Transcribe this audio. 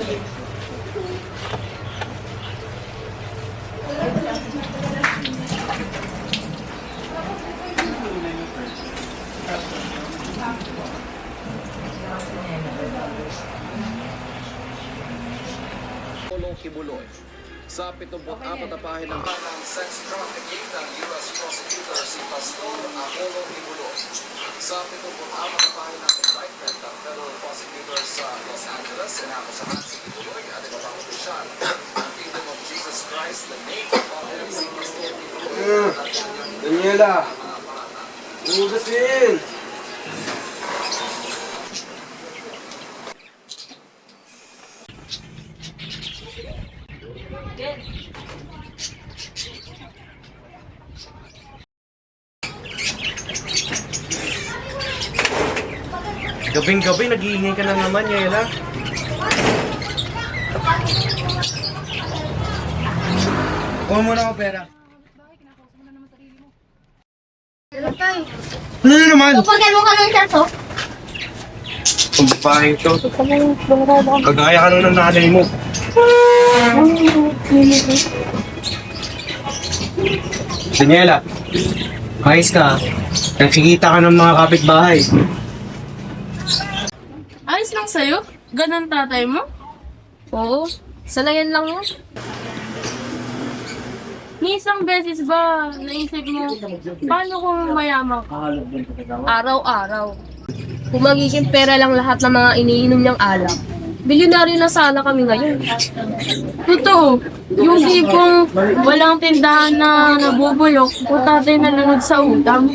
Pulong Kibuloy. Sa 74 na pahina ng sex trafficking ng U.S. prosecutor si Pastor Apollo Kibuloy. Sa 74 na pahina ng indictment ng federal prosecutor sa Los Angeles, sinakusahan si Kibuloy at iba pang opisyal ang Kingdom of Jesus Christ, the name of God, si Pastor Kibuloy. Daniela! Ugasin! Gabing-gabi, nag-iingay ka na naman, Yela. Kuha mo na ako pera. Ano yun naman? Pagyan mo ka ng chato? Pagbabahin to. Kagaya ka nun ng nanay mo. Daniela, ayos ka. Nakikita ka ng mga kapitbahay. Ayos lang sa'yo? Ganon tatay mo? Oo, sanayan lang yun. Ni isang beses ba naisip mo, paano kung mayaman ka? Araw-araw. Kung magiging pera lang lahat ng mga iniinom niyang alak, bilyonaryo na sana kami ngayon. Totoo, yung tipong walang tindahan na nabubulok, o tatay na lunod sa utang.